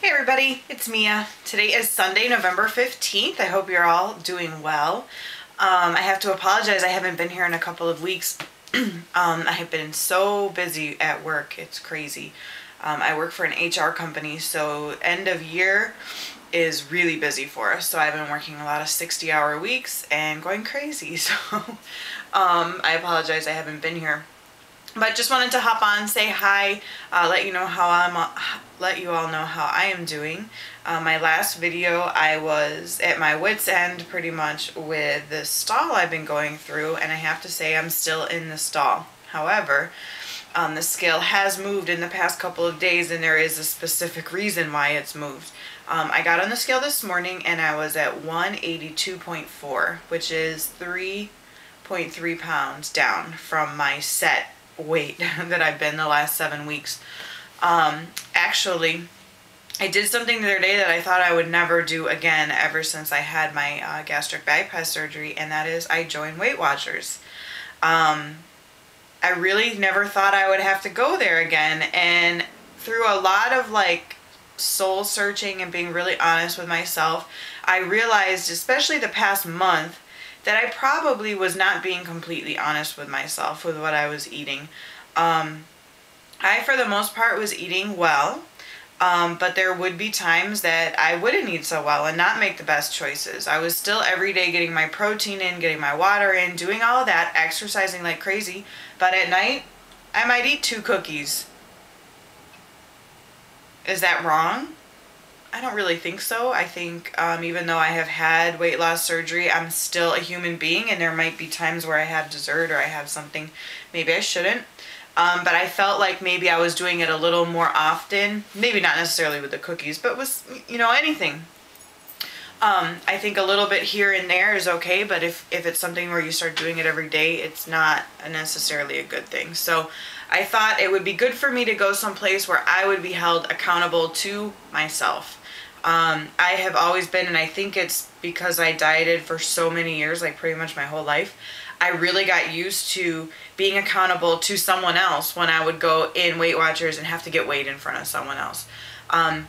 Hey everybody, it's Mia. Today is Sunday, November 15th. I hope you're all doing well. I have to apologize, I haven't been here in a couple of weeks. I have been so busy at work, it's crazy. I work for an HR company, so end of year is really busy for us. So I've been working a lot of 60-hour weeks and going crazy. So I apologize I haven't been here. But just wanted to hop on, say hi, let you all know how I am doing. My last video, I was at my wit's end pretty much with the stall I've been going through, and I have to say I'm still in the stall. However, the scale has moved in the past couple of days, and there is a specific reason why it's moved. I got on the scale this morning and I was at 182.4, which is 3.3 pounds down from my set weight that I've been the last 7 weeks. Actually, I did something the other day that I thought I would never do again ever since I had my gastric bypass surgery, and that is I joined Weight Watchers. I really never thought I would have to go there again, and through a lot of soul searching and being really honest with myself, I realized, especially the past month, that I probably was not being completely honest with myself with what I was eating. I, for the most part, was eating well, but there would be times that I wouldn't eat so well and not make the best choices. I was still every day getting my protein in, getting my water in, doing all of that, exercising like crazy, but at night, I might eat 2 cookies. Is that wrong? I don't really think so. I think even though I have had weight loss surgery, I'm still a human being, and there might be times where I have dessert or I have something maybe I shouldn't. But I felt like maybe I was doing it a little more often. Maybe not necessarily with the cookies, but with, anything. I think a little bit here and there is okay, but if it's something where you start doing it every day, it's not necessarily a good thing. So I thought it would be good for me to go someplace where I would be held accountable to myself. I have always been, and I think it's because I dieted for so many years, like pretty much my whole life, I really got used to being accountable to someone else when I would go in Weight Watchers and have to get weighed in front of someone else. And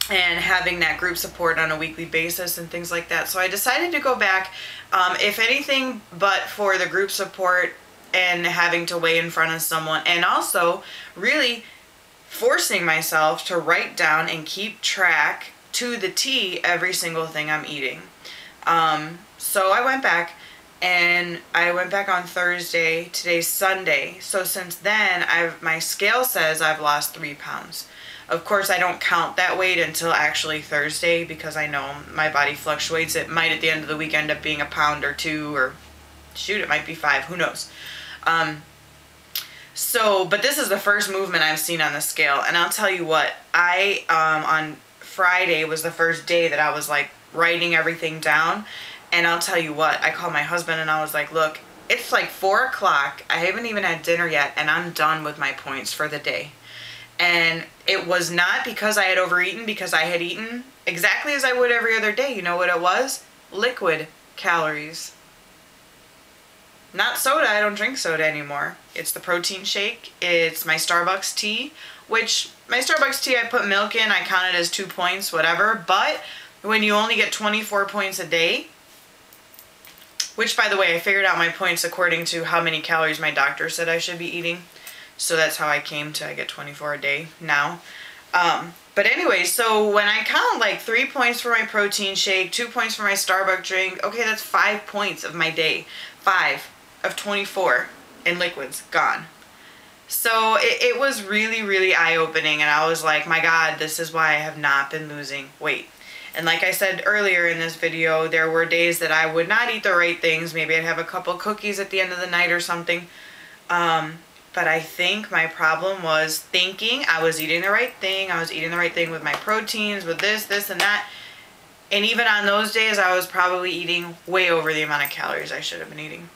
having that group support on a weekly basis and things like that. So I decided to go back, if anything but for the group support and having to weigh in front of someone, and also really forcing myself to write down and keep track to the T every single thing I'm eating. So I went back, and I went back on Thursday. Today's Sunday. So since then, my scale says I've lost 3 pounds. Of course, I don't count that weight until actually Thursday, because I know my body fluctuates. It might at the end of the week end up being a pound or 2, or shoot, it might be 5, who knows. But this is the first movement I've seen on the scale, and I'll tell you what, on Friday was the first day that I was writing everything down, and I'll tell you what, I called my husband and I was like, look, it's 4 o'clock, I haven't even had dinner yet, and I'm done with my points for the day. And it was not because I had overeaten, because I had eaten exactly as I would every other day. You know what it was? Liquid calories. Not soda. I don't drink soda anymore. It's the protein shake. It's my Starbucks tea, which my Starbucks tea I put milk in. I count it as 2 points, whatever. But when you only get 24 points a day, which, by the way, I figured out my points according to how many calories my doctor said I should be eating. So that's how I came to I get 24 a day now. But anyway, so when I count 3 points for my protein shake, 2 points for my Starbucks drink, okay, that's 5 points of my day. 5 of 24 in liquids, gone. So it was really, really eye-opening, and I was like, my God, this is why I have not been losing weight. And like I said earlier in this video, there were days that I would not eat the right things. Maybe I'd have a couple cookies at the end of the night or something. But I think my problem was thinking I was eating the right thing. I was eating the right thing with my proteins, with this, and that. And even on those days, I was probably eating way over the amount of calories I should have been eating.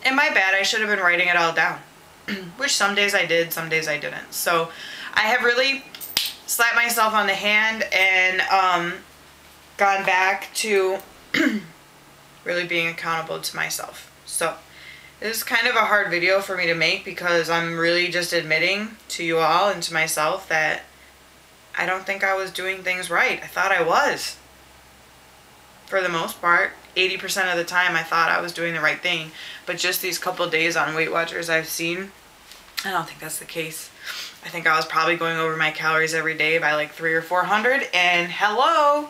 And my bad, I should have been writing it all down. Which some days I did, some days I didn't. So I have really slapped myself on the hand and gone back to really being accountable to myself. So this is kind of a hard video for me to make, because I'm really just admitting to you all and to myself that I don't think I was doing things right. I thought I was. For the most part, 80% of the time I thought I was doing the right thing. But just these couple of days on Weight Watchers I've seen, I don't think that's the case. I think I was probably going over my calories every day by like 300 or 400, and hello,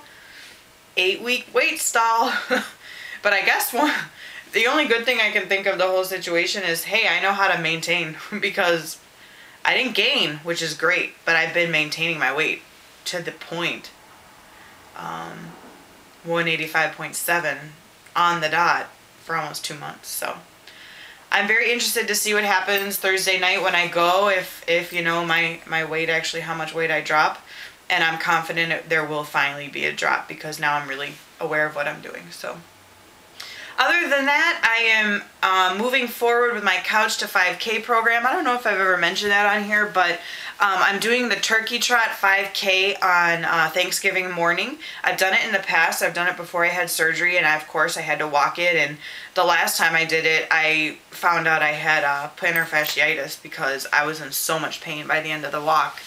8-week weight stall. But I guess the only good thing I can think of the whole situation is, hey, I know how to maintain, because I didn't gain, which is great, but I've been maintaining my weight to the point. 185.7 on the dot for almost 2 months. So I'm very interested to see what happens Thursday night when I go, if you know, my weight, actually how much weight I drop. And I'm confident there will finally be a drop, because now I'm really aware of what I'm doing. So other than that, I am moving forward with my Couch to 5K program. I don't know if I've ever mentioned that on here, but I'm doing the Turkey Trot 5K on Thanksgiving morning. I've done it in the past. I've done it before I had surgery, and of course I had to walk it. And the last time I did it, I found out I had plantar fasciitis, because I was in so much pain by the end of the walk,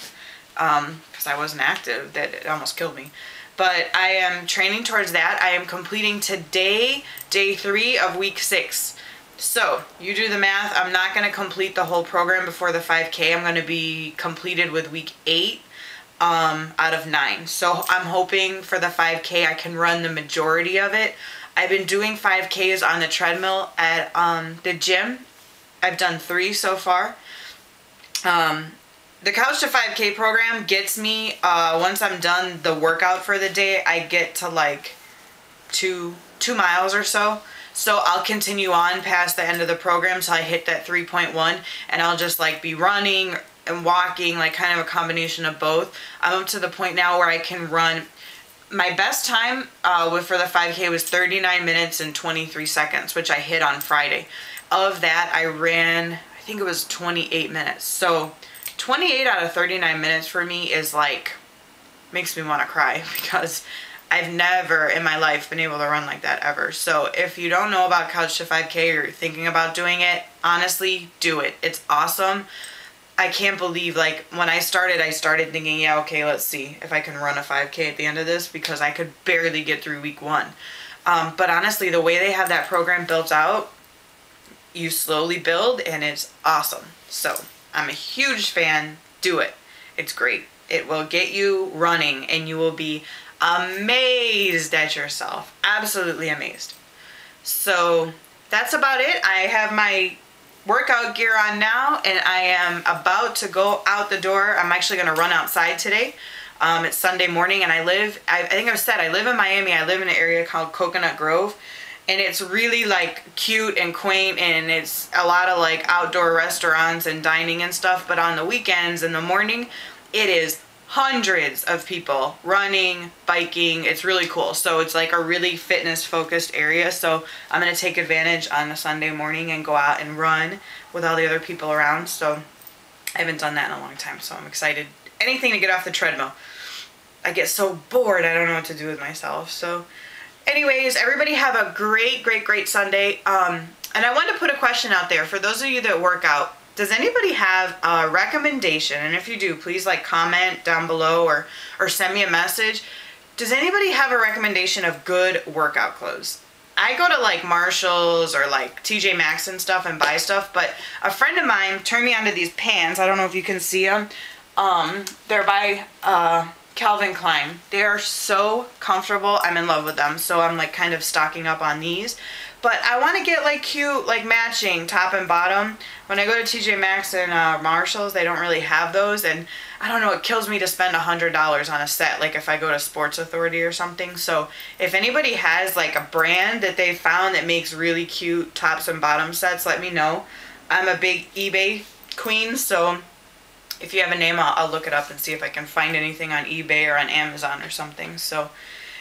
because I wasn't active, that it almost killed me. But I am training towards that. I am completing today, day 3 of week 6. So you do the math. I'm not going to complete the whole program before the 5K. I'm going to be completed with week 8 out of 9. So I'm hoping for the 5K I can run the majority of it. I've been doing 5Ks on the treadmill at the gym. I've done 3 so far. The Couch to 5K program gets me, once I'm done the workout for the day, I get to like 2 miles or so. So I'll continue on past the end of the program till I hit that 3.1, and I'll just like be running and walking, like kind of a combination of both. I'm up to the point now where I can run. My best time for the 5K was 39 minutes and 23 seconds, which I hit on Friday. Of that, I ran, I think it was 28 minutes. So 28 out of 39 minutes for me is like, makes me want to cry, because I've never in my life been able to run like that ever. So if you don't know about Couch to 5K, or you're thinking about doing it, honestly, do it. It's awesome. I can't believe, like, when I started thinking, yeah, okay, let's see if I can run a 5K at the end of this, because I could barely get through week 1. But honestly, the way they have that program built out, you slowly build, and it's awesome. So I'm a huge fan. Do it. It's great. It will get you running, and you will be amazed at yourself. Absolutely amazed. So that's about it. I have my workout gear on now, and I am about to go out the door. I'm actually going to run outside today. It's Sunday morning, and I think I've said, I live in Miami. I live in an area called Coconut Grove. And it's really like cute and quaint, and it's a lot of like outdoor restaurants and dining and stuff. But on the weekends in the morning, it is hundreds of people running, biking. It's really cool. So it's like a really fitness focused area. So I'm going to take advantage on a Sunday morning and go out and run with all the other people around. So I haven't done that in a long time, so I'm excited. Anything to get off the treadmill. I get so bored, I don't know what to do with myself. So anyways, everybody have a great, great, great Sunday. And I wanted to put a question out there for those of you that work out. Does anybody have a recommendation? And if you do, please like comment down below, or send me a message. Does anybody have a recommendation of good workout clothes? I go to like Marshall's or like TJ Maxx and stuff and buy stuff, but a friend of mine turned me onto these pants. I don't know if you can see them. They're by Calvin Klein. They are so comfortable. I'm in love with them. So I'm like kind of stocking up on these. But I want to get like cute, like matching top and bottom. When I go to TJ Maxx and Marshall's, they don't really have those. And I don't know, it kills me to spend $100 on a set, like if I go to Sports Authority or something. So if anybody has like a brand that they found that makes really cute tops and bottom sets, let me know. I'm a big eBay queen, so if you have a name, I'll look it up and see if I can find anything on eBay or on Amazon or something. So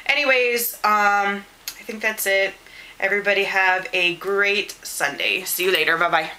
anyways, I think that's it. Everybody have a great Sunday. See you later. Bye-bye.